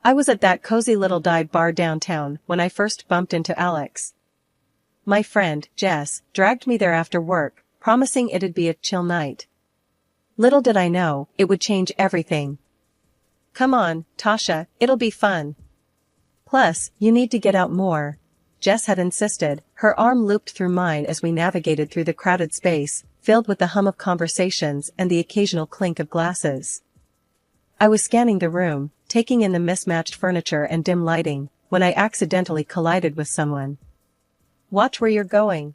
I was at that cozy little dive bar downtown when I first bumped into Alex. My friend, Jess, dragged me there after work, promising it'd be a chill night. Little did I know, it would change everything. "Come on, Tasha, it'll be fun. Plus, you need to get out more," Jess had insisted, her arm looped through mine as we navigated through the crowded space, filled with the hum of conversations and the occasional clink of glasses. I was scanning the room, taking in the mismatched furniture and dim lighting, when I accidentally collided with someone. "Watch where you're going,"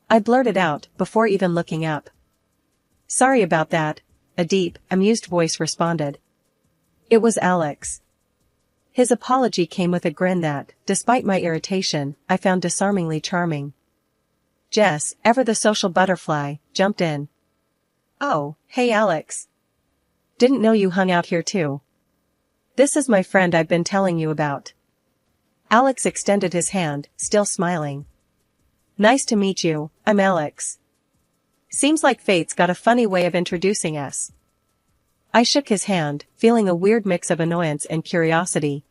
I blurted out, before even looking up. "Sorry about that," a deep, amused voice responded. It was Alex. His apology came with a grin that, despite my irritation, I found disarmingly charming. Jess, ever the social butterfly, jumped in. "Oh, hey Alex. Didn't know you hung out here too. This is my friend I've been telling you about." Alex extended his hand, still smiling. "Nice to meet you, I'm Alex. Seems like fate's got a funny way of introducing us." I shook his hand, feeling a weird mix of annoyance and curiosity.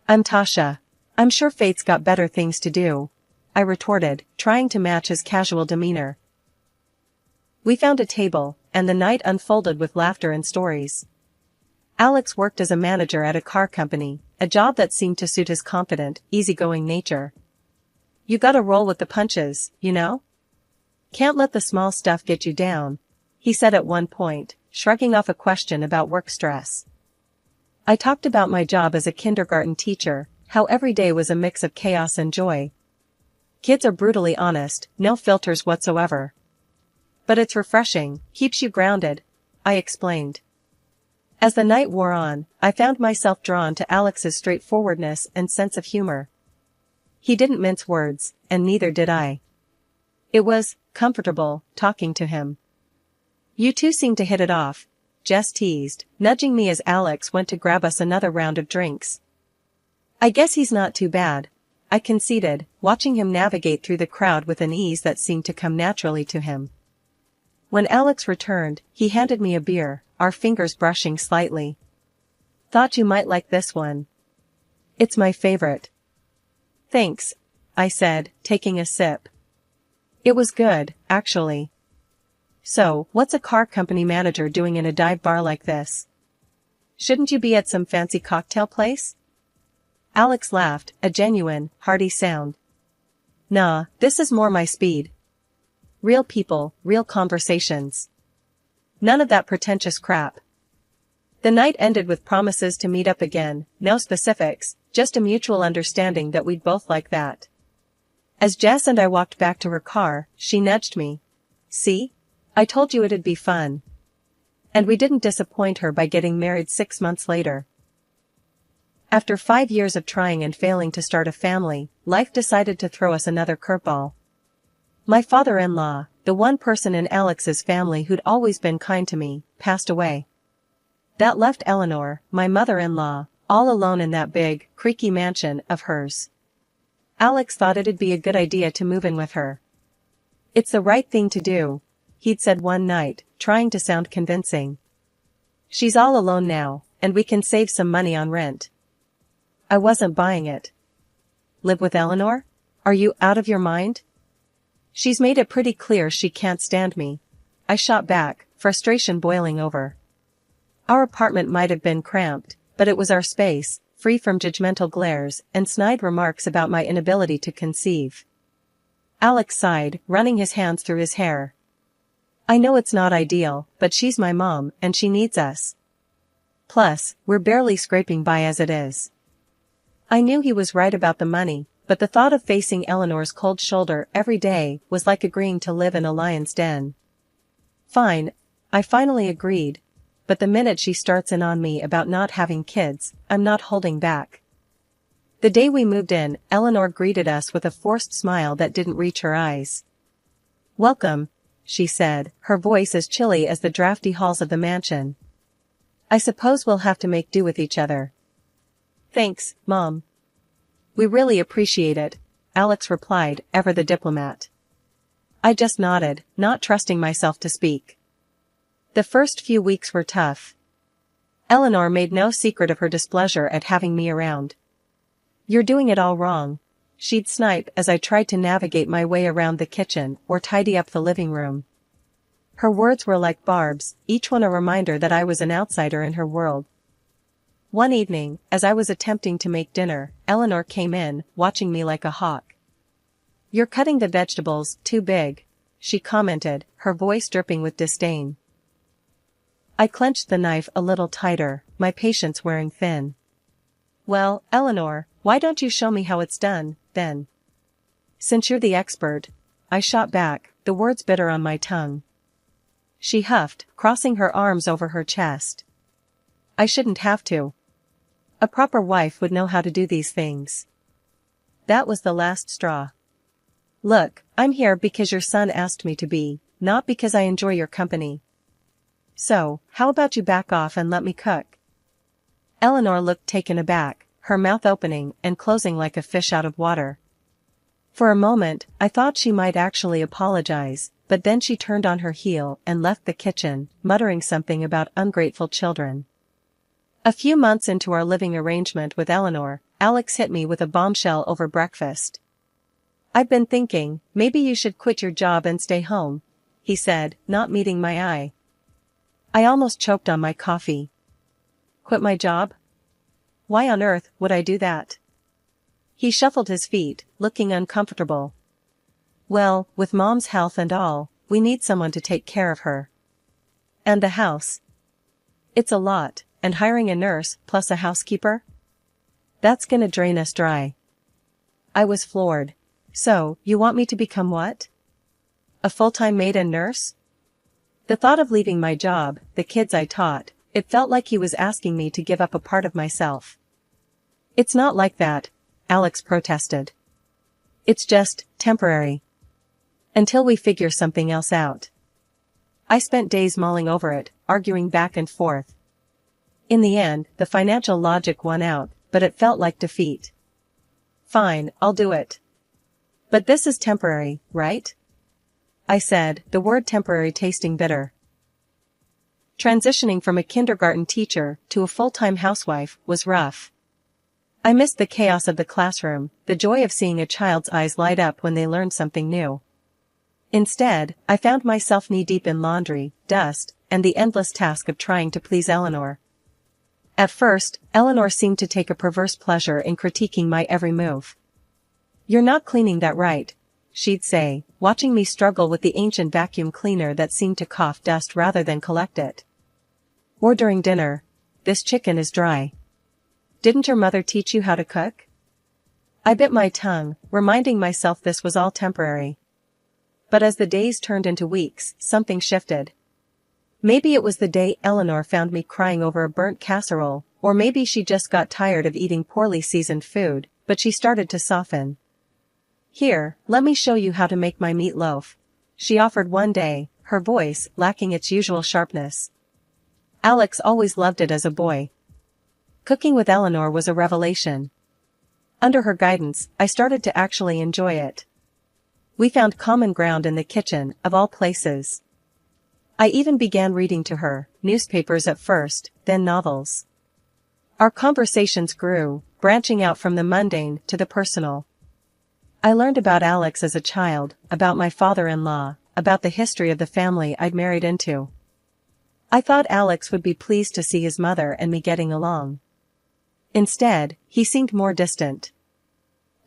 "I'm Tasha. I'm sure fate's got better things to do," I retorted, trying to match his casual demeanor. We found a table, and the night unfolded with laughter and stories. Alex worked as a manager at a car company, a job that seemed to suit his confident, easygoing nature. "You gotta roll with the punches, you know? Can't let the small stuff get you down," he said at one point, shrugging off a question about work stress. I talked about my job as a kindergarten teacher, how every day was a mix of chaos and joy. Kids are brutally honest, no filters whatsoever. "But it's refreshing, keeps you grounded," I explained. As the night wore on, I found myself drawn to Alex's straightforwardness and sense of humor. He didn't mince words, and neither did I. It was comfortable talking to him. "You two seem to hit it off," Jess teased, nudging me as Alex went to grab us another round of drinks. "I guess he's not too bad," I conceded, watching him navigate through the crowd with an ease that seemed to come naturally to him. When Alex returned, he handed me a beer, our fingers brushing slightly. "Thought you might like this one. It's my favorite." "Thanks," I said, taking a sip. It was good, actually. "So, what's a car company manager doing in a dive bar like this? Shouldn't you be at some fancy cocktail place?" Alex laughed, a genuine, hearty sound. "Nah, this is more my speed. Real people, real conversations. None of that pretentious crap." The night ended with promises to meet up again, no specifics, just a mutual understanding that we'd both like that. As Jess and I walked back to her car, she nudged me. "See? I told you it'd be fun." And we didn't disappoint her by getting married 6 months later. After 5 years of trying and failing to start a family, life decided to throw us another curveball. My father-in-law, the one person in Alex's family who'd always been kind to me, passed away. That left Eleanor, my mother-in-law, all alone in that big, creaky mansion of hers. Alex thought it'd be a good idea to move in with her. "It's the right thing to do," he'd said one night, trying to sound convincing. "She's all alone now, and we can save some money on rent." I wasn't buying it. "Live with Eleanor? Are you out of your mind? She's made it pretty clear she can't stand me," I shot back, frustration boiling over. Our apartment might have been cramped, but it was our space, free from judgmental glares and snide remarks about my inability to conceive. Alex sighed, running his hands through his hair. "I know it's not ideal, but she's my mom, and she needs us. Plus, we're barely scraping by as it is." I knew he was right about the money, but the thought of facing Eleanor's cold shoulder every day was like agreeing to live in a lion's den. "Fine," I finally agreed, but the minute she starts in on me about not having kids, I'm not holding back. The day we moved in, Eleanor greeted us with a forced smile that didn't reach her eyes. "Welcome," she said, her voice as chilly as the drafty halls of the mansion. "I suppose we'll have to make do with each other." "Thanks, Mom. We really appreciate it," Alex replied, ever the diplomat. I just nodded, not trusting myself to speak. The first few weeks were tough. Eleanor made no secret of her displeasure at having me around. "You're doing it all wrong," she'd snipe as I tried to navigate my way around the kitchen or tidy up the living room. Her words were like barbs, each one a reminder that I was an outsider in her world. One evening, as I was attempting to make dinner, Eleanor came in, watching me like a hawk. "You're cutting the vegetables too big," she commented, her voice dripping with disdain. I clenched the knife a little tighter, my patience wearing thin. "Well, Eleanor, why don't you show me how it's done, then? Since you're the expert," I shot back, the words bitter on my tongue. She huffed, crossing her arms over her chest. "I shouldn't have to. A proper wife would know how to do these things." That was the last straw. "Look, I'm here because your son asked me to be, not because I enjoy your company. So, how about you back off and let me cook?" Eleanor looked taken aback, her mouth opening and closing like a fish out of water. For a moment, I thought she might actually apologize, but then she turned on her heel and left the kitchen, muttering something about ungrateful children. A few months into our living arrangement with Eleanor, Alex hit me with a bombshell over breakfast. "I've been thinking, maybe you should quit your job and stay home," he said, not meeting my eye. I almost choked on my coffee. Quit my job? Why on earth would I do that? He shuffled his feet, looking uncomfortable. "Well, with Mom's health and all, we need someone to take care of her. And the house. It's a lot, and hiring a nurse plus a housekeeper? That's gonna drain us dry." I was floored. "So, you want me to become what? A full-time maid and nurse?" The thought of leaving my job, the kids I taught, it felt like he was asking me to give up a part of myself. "It's not like that," Alex protested. "It's just temporary. Until we figure something else out." I spent days mulling over it, arguing back and forth. In the end, the financial logic won out, but it felt like defeat. "Fine, I'll do it. But this is temporary, right?" I said, the word temporary tasting bitter. Transitioning from a kindergarten teacher to a full-time housewife was rough. I missed the chaos of the classroom, the joy of seeing a child's eyes light up when they learned something new. Instead, I found myself knee-deep in laundry, dust, and the endless task of trying to please Eleanor. At first, Eleanor seemed to take a perverse pleasure in critiquing my every move. "You're not cleaning that right," she'd say, watching me struggle with the ancient vacuum cleaner that seemed to cough dust rather than collect it. Or during dinner, "This chicken is dry. Didn't your mother teach you how to cook?" I bit my tongue, reminding myself this was all temporary. But as the days turned into weeks, something shifted. Maybe it was the day Eleanor found me crying over a burnt casserole, or maybe she just got tired of eating poorly seasoned food, but she started to soften. "Here, let me show you how to make my meatloaf," she offered one day, her voice lacking its usual sharpness. Alex always loved it as a boy. Cooking with Eleanor was a revelation. Under her guidance, I started to actually enjoy it. We found common ground in the kitchen, of all places. I even began reading to her, newspapers at first, then novels. Our conversations grew, branching out from the mundane to the personal. I learned about Alex as a child, about my father-in-law, about the history of the family I'd married into. I thought Alex would be pleased to see his mother and me getting along. Instead, he seemed more distant.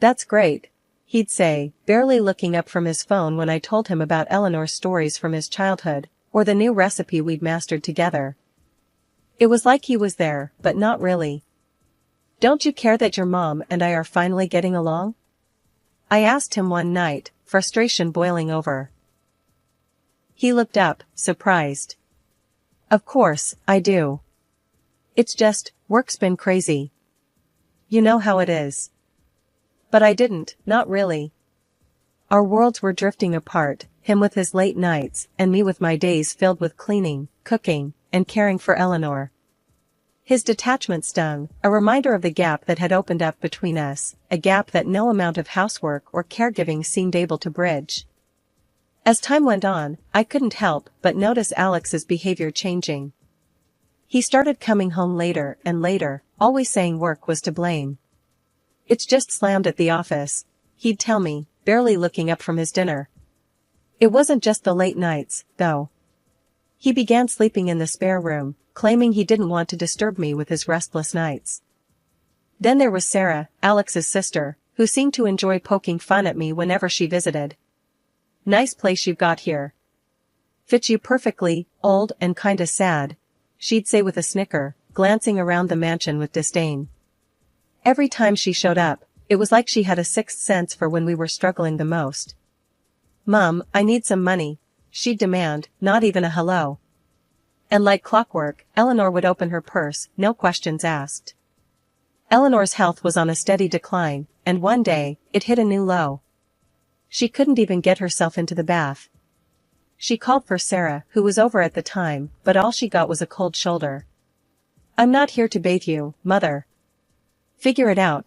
"That's great," he'd say, barely looking up from his phone when I told him about Eleanor's stories from his childhood, or the new recipe we'd mastered together. It was like he was there, but not really. "Don't you care that your mom and I are finally getting along?" I asked him one night, frustration boiling over. He looked up, surprised. "Of course, I do. It's just, work's been crazy. You know how it is." But I didn't, not really. Our worlds were drifting apart, him with his late nights, and me with my days filled with cleaning, cooking, and caring for Eleanor. His detachment stung, a reminder of the gap that had opened up between us, a gap that no amount of housework or caregiving seemed able to bridge. As time went on, I couldn't help but notice Alex's behavior changing. He started coming home later and later, always saying work was to blame. "It's just slammed at the office," he'd tell me, barely looking up from his dinner. It wasn't just the late nights, though. He began sleeping in the spare room, claiming he didn't want to disturb me with his restless nights. Then there was Sarah, Alex's sister, who seemed to enjoy poking fun at me whenever she visited. "Nice place you've got here. Fits you perfectly, old and kinda sad," she'd say with a snicker, glancing around the mansion with disdain. Every time she showed up, it was like she had a sixth sense for when we were struggling the most. "Mum, I need some money," she'd demand, not even a hello. And like clockwork, Eleanor would open her purse, no questions asked. Eleanor's health was on a steady decline, and one day, it hit a new low. She couldn't even get herself into the bath. She called for Sarah, who was over at the time, but all she got was a cold shoulder. "I'm not here to bathe you, Mother." "Figure it out,"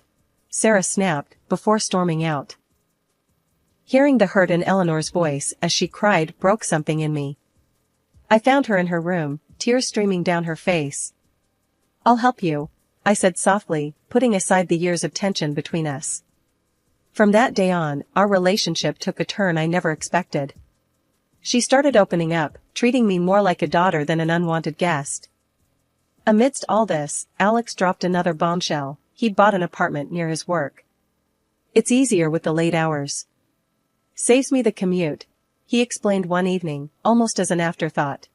Sarah snapped, before storming out. Hearing the hurt in Eleanor's voice as she cried broke something in me. I found her in her room, tears streaming down her face. "I'll help you," I said softly, putting aside the years of tension between us. From that day on, our relationship took a turn I never expected. She started opening up, treating me more like a daughter than an unwanted guest. Amidst all this, Alex dropped another bombshell. He'd bought an apartment near his work. "It's easier with the late hours. Saves me the commute," he explained one evening, almost as an afterthought.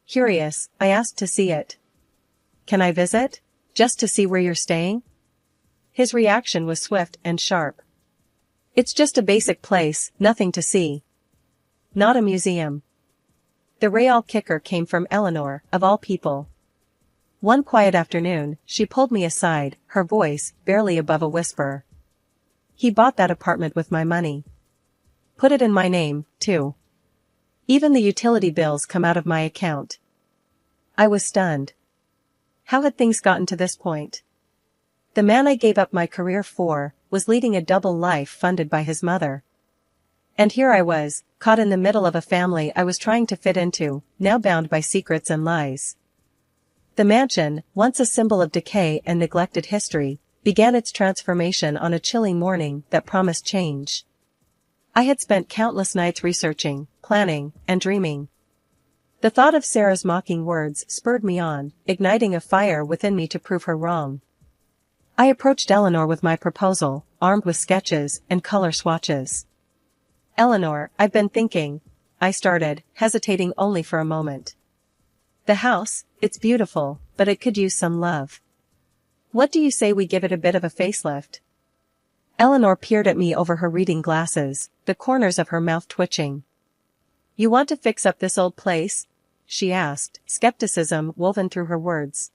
Curious, I asked to see it. "Can I visit? Just to see where you're staying?" His reaction was swift and sharp. "It's just a basic place, nothing to see. Not a museum." The real kicker came from Eleanor, of all people. One quiet afternoon, she pulled me aside, her voice barely above a whisper. "He bought that apartment with my money. Put it in my name, too. Even the utility bills come out of my account." I was stunned. How had things gotten to this point? The man I gave up my career for was leading a double life funded by his mother. And here I was, caught in the middle of a family I was trying to fit into, now bound by secrets and lies. The mansion, once a symbol of decay and neglected history, began its transformation on a chilly morning that promised change. I had spent countless nights researching, planning, and dreaming. The thought of Sarah's mocking words spurred me on, igniting a fire within me to prove her wrong. I approached Eleanor with my proposal, armed with sketches and color swatches. "Eleanor, I've been thinking," I started, hesitating only for a moment. "The house, it's beautiful, but it could use some love. What do you say we give it a bit of a facelift?" Eleanor peered at me over her reading glasses, the corners of her mouth twitching. "You want to fix up this old place?" she asked, skepticism woven through her words.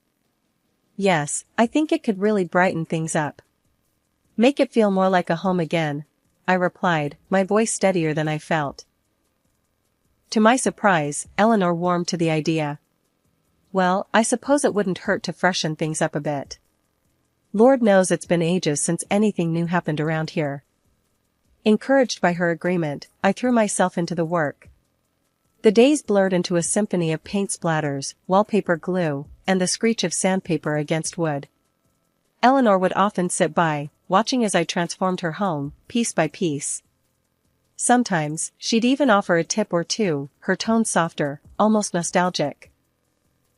"Yes, I think it could really brighten things up. Make it feel more like a home again," I replied, my voice steadier than I felt. To my surprise, Eleanor warmed to the idea. "Well, I suppose it wouldn't hurt to freshen things up a bit. Lord knows it's been ages since anything new happened around here." Encouraged by her agreement, I threw myself into the work. The days blurred into a symphony of paint splatters, wallpaper glue, and the screech of sandpaper against wood. Eleanor would often sit by, watching as I transformed her home, piece by piece. Sometimes, she'd even offer a tip or two, her tone softer, almost nostalgic.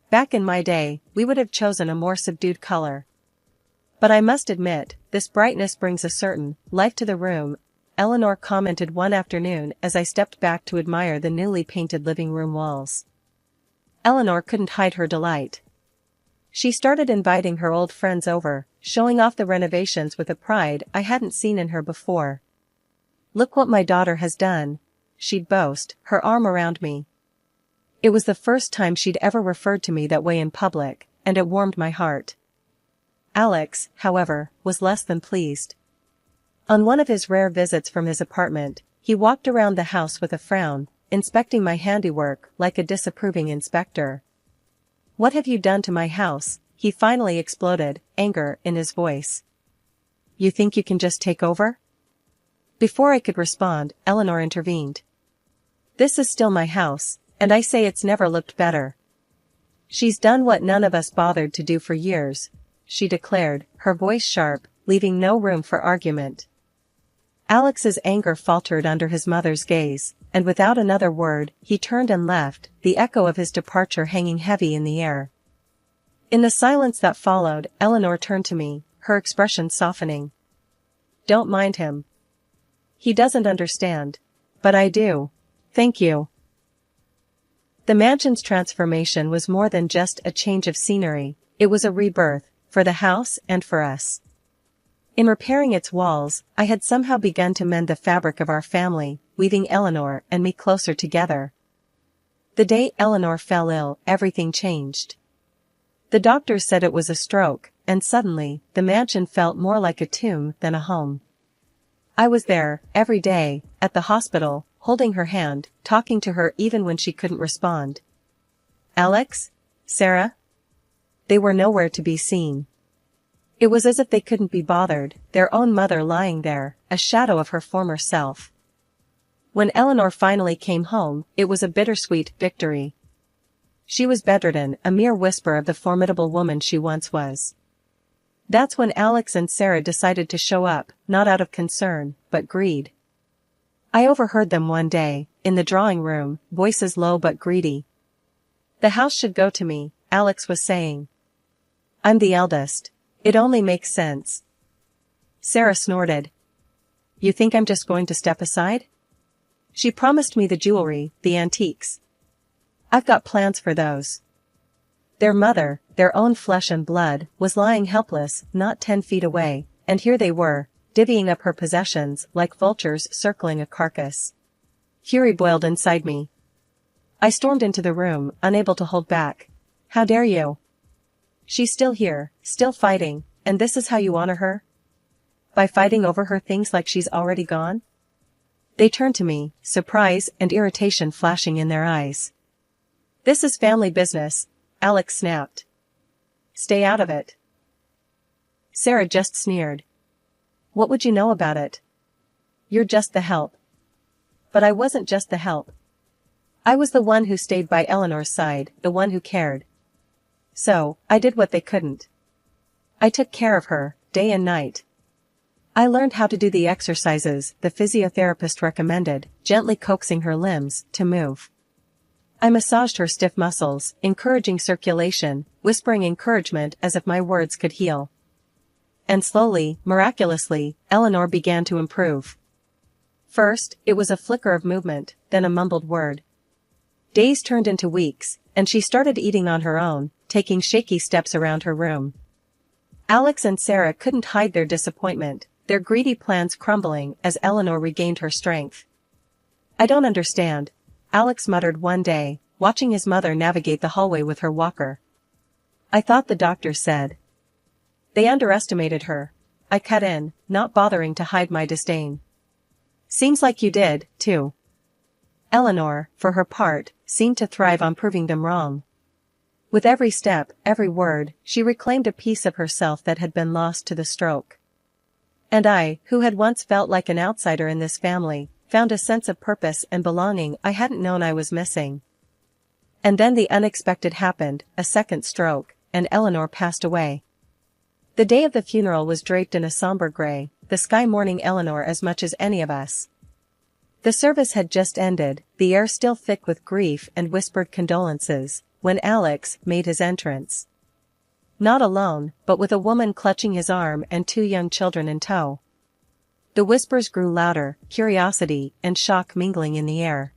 Back in my day, we would have chosen a more subdued color. "But I must admit, this brightness brings a certain life to the room," Eleanor commented one afternoon as I stepped back to admire the newly painted living room walls. Eleanor couldn't hide her delight. She started inviting her old friends over, showing off the renovations with a pride I hadn't seen in her before. "Look what my daughter has done," she'd boast, her arm around me. It was the first time she'd ever referred to me that way in public, and it warmed my heart. Alex, however, was less than pleased. On one of his rare visits from his apartment, he walked around the house with a frown, inspecting my handiwork like a disapproving inspector. "What have you done to my house?" he finally exploded, anger in his voice. "You think you can just take over?" Before I could respond, Eleanor intervened. "This is still my house, and I say it's never looked better." She's done what none of us bothered to do for years, she declared, her voice sharp, leaving no room for argument. Alex's anger faltered under his mother's gaze, and without another word, he turned and left, the echo of his departure hanging heavy in the air. In the silence that followed, Eleanor turned to me, her expression softening. Don't mind him. He doesn't understand. But I do. Thank you. The mansion's transformation was more than just a change of scenery, it was a rebirth, for the house and for us. In repairing its walls, I had somehow begun to mend the fabric of our family, weaving Eleanor and me closer together. The day Eleanor fell ill, everything changed. The doctors said it was a stroke, and suddenly, the mansion felt more like a tomb than a home. I was there, every day, at the hospital, holding her hand, talking to her even when she couldn't respond. Alex? Sarah? They were nowhere to be seen. It was as if they couldn't be bothered, their own mother lying there, a shadow of her former self. When Eleanor finally came home, it was a bittersweet victory. She was bedridden, a mere whisper of the formidable woman she once was. That's when Alex and Sarah decided to show up, not out of concern, but greed. I overheard them one day, in the drawing room, voices low but greedy. The house should go to me, Alex was saying. I'm the eldest. It only makes sense. Sarah snorted. You think I'm just going to step aside? She promised me the jewelry, the antiques. I've got plans for those. Their mother, their own flesh and blood, was lying helpless, not 10 feet away, and here they were, divvying up her possessions like vultures circling a carcass. Fury boiled inside me. I stormed into the room, unable to hold back. How dare you? She's still here, still fighting, and this is how you honor her? By fighting over her things like she's already gone? They turned to me, surprise and irritation flashing in their eyes. This is family business, Alex snapped. Stay out of it. Sarah just sneered. What would you know about it? You're just the help. But I wasn't just the help. I was the one who stayed by Eleanor's side, the one who cared. So, I did what they couldn't. I took care of her, day and night. I learned how to do the exercises the physiotherapist recommended, gently coaxing her limbs to move. I massaged her stiff muscles, encouraging circulation, whispering encouragement as if my words could heal. And slowly, miraculously, Eleanor began to improve. First, it was a flicker of movement, then a mumbled word. Days turned into weeks, and she started eating on her own, taking shaky steps around her room. Alex and Sarah couldn't hide their disappointment, their greedy plans crumbling as Eleanor regained her strength. I don't understand, Alex muttered one day, watching his mother navigate the hallway with her walker. I thought the doctor said. They underestimated her. I cut in, not bothering to hide my disdain. Seems like you did, too. Eleanor, for her part, seemed to thrive on proving them wrong. With every step, every word, she reclaimed a piece of herself that had been lost to the stroke. And I, who had once felt like an outsider in this family, found a sense of purpose and belonging I hadn't known I was missing. And then the unexpected happened, a second stroke, and Eleanor passed away. The day of the funeral was draped in a somber gray, the sky mourning Eleanor as much as any of us. The service had just ended, the air still thick with grief and whispered condolences, when Alex made his entrance. Not alone, but with a woman clutching his arm and 2 young children in tow. The whispers grew louder, curiosity and shock mingling in the air.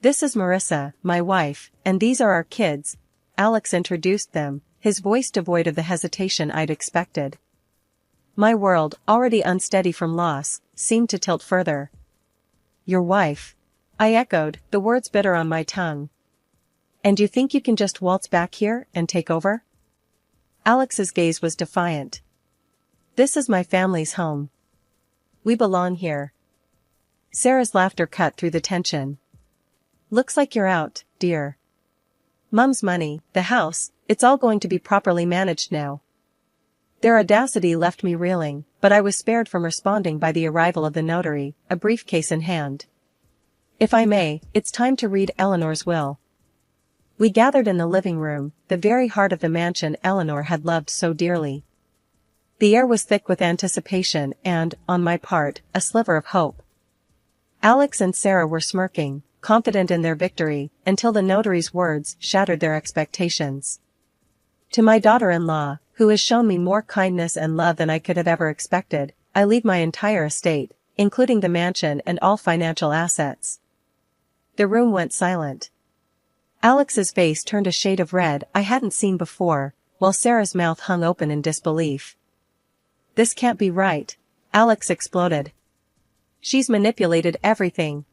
This is Marissa, my wife, and these are our kids, Alex introduced them, his voice devoid of the hesitation I'd expected. My world, already unsteady from loss, seemed to tilt further. Your wife? I echoed, the words bitter on my tongue. And you think you can just waltz back here and take over? Alex's gaze was defiant. This is my family's home. We belong here. Sarah's laughter cut through the tension. Looks like you're out, dear. Mum's money, the house, it's all going to be properly managed now. Their audacity left me reeling, but I was spared from responding by the arrival of the notary, a briefcase in hand. If I may, it's time to read Eleanor's will. We gathered in the living room, the very heart of the mansion Eleanor had loved so dearly. The air was thick with anticipation and, on my part, a sliver of hope. Alex and Sarah were smirking, confident in their victory, until the notary's words shattered their expectations. To my daughter-in-law, who has shown me more kindness and love than I could have ever expected, I leave my entire estate, including the mansion and all financial assets. The room went silent. Alex's face turned a shade of red I hadn't seen before, while Sarah's mouth hung open in disbelief. "This can't be right," Alex exploded. "She's manipulated everything."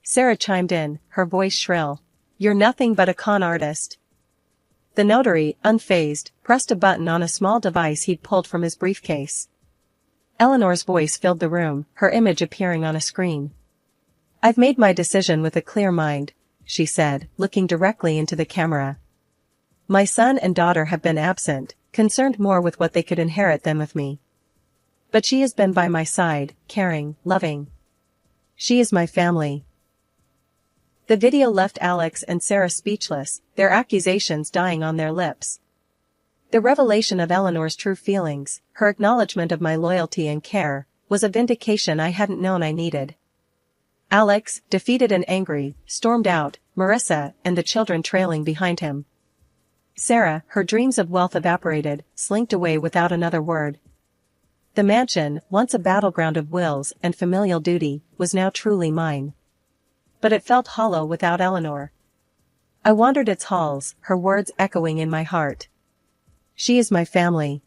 Sarah chimed in, her voice shrill. "You're nothing but a con artist." The notary, unfazed, pressed a button on a small device he'd pulled from his briefcase. Eleanor's voice filled the room, her image appearing on a screen. "I've made my decision with a clear mind," she said, looking directly into the camera. "My son and daughter have been absent, concerned more with what they could inherit than with me. But she has been by my side, caring, loving. She is my family." The video left Alex and Sarah speechless, their accusations dying on their lips. The revelation of Eleanor's true feelings, her acknowledgement of my loyalty and care, was a vindication I hadn't known I needed. Alex, defeated and angry, stormed out, Marissa and the children trailing behind him. Sarah, her dreams of wealth evaporated, slinked away without another word. The mansion, once a battleground of wills and familial duty, was now truly mine. But it felt hollow without Eleanor. I wandered its halls, her words echoing in my heart. She is my family.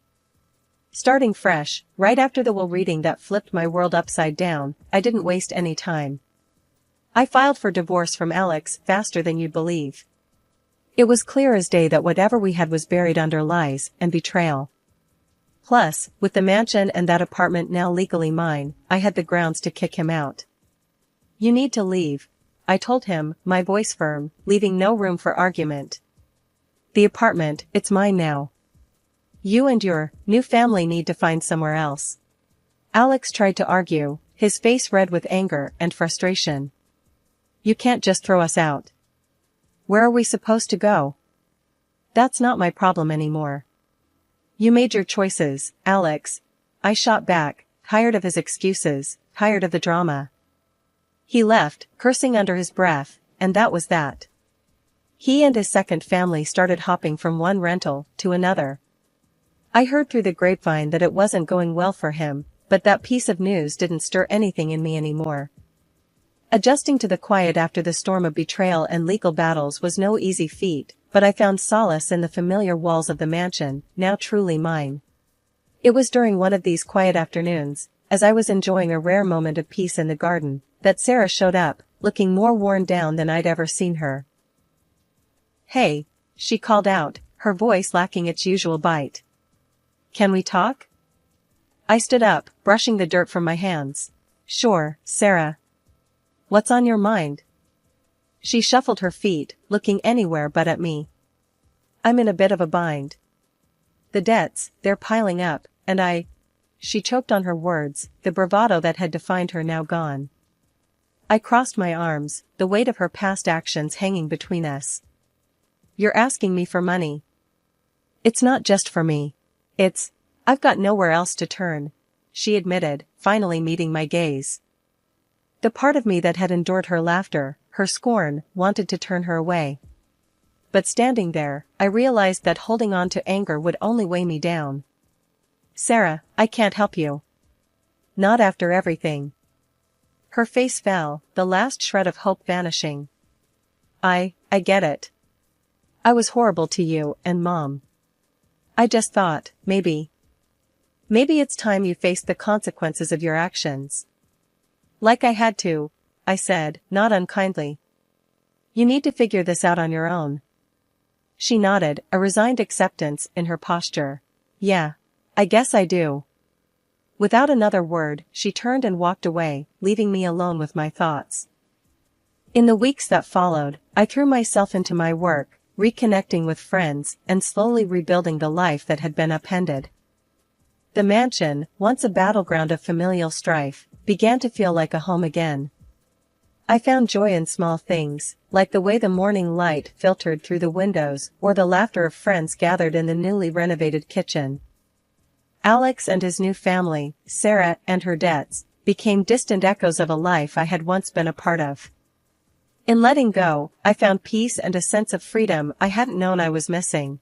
Starting fresh, right after the will reading that flipped my world upside down, I didn't waste any time. I filed for divorce from Alex faster than you'd believe. It was clear as day that whatever we had was buried under lies and betrayal. Plus, with the mansion and that apartment now legally mine, I had the grounds to kick him out. "You need to leave," I told him, my voice firm, leaving no room for argument. "The apartment, it's mine now. You and your new family need to find somewhere else." Alex tried to argue, his face red with anger and frustration. "You can't just throw us out. Where are we supposed to go?" "That's not my problem anymore." "You made your choices, Alex," I shot back, tired of his excuses, tired of the drama. He left, cursing under his breath, and that was that. He and his second family started hopping from one rental to another. I heard through the grapevine that it wasn't going well for him, but that piece of news didn't stir anything in me anymore. Adjusting to the quiet after the storm of betrayal and legal battles was no easy feat, but I found solace in the familiar walls of the mansion, now truly mine. It was during one of these quiet afternoons, as I was enjoying a rare moment of peace in the garden, that Sarah showed up, looking more worn down than I'd ever seen her. "Hey," she called out, her voice lacking its usual bite. "Can we talk?" I stood up, brushing the dirt from my hands. "Sure, Sarah. What's on your mind?" She shuffled her feet, looking anywhere but at me. "I'm in a bit of a bind. The debts, they're piling up, and She choked on her words, the bravado that had defined her now gone. I crossed my arms, the weight of her past actions hanging between us. "You're asking me for money." "It's not just for me. I've got nowhere else to turn," she admitted, finally meeting my gaze. The part of me that had endured her laughter, her scorn, wanted to turn her away. But standing there, I realized that holding on to anger would only weigh me down. "Sarah, I can't help you. Not after everything." Her face fell, the last shred of hope vanishing. I get it. I was horrible to you and Mom. I just thought, maybe it's time you faced the consequences of your actions." "Like I had to," I said, not unkindly. "You need to figure this out on your own." She nodded, a resigned acceptance in her posture. "Yeah, I guess I do." Without another word, she turned and walked away, leaving me alone with my thoughts. In the weeks that followed, I threw myself into my work, reconnecting with friends and slowly rebuilding the life that had been upended. The mansion, once a battleground of familial strife, began to feel like a home again. I found joy in small things, like the way the morning light filtered through the windows or the laughter of friends gathered in the newly renovated kitchen. Alex and his new family, Sarah and her debts, became distant echoes of a life I had once been a part of. In letting go, I found peace and a sense of freedom I hadn't known I was missing.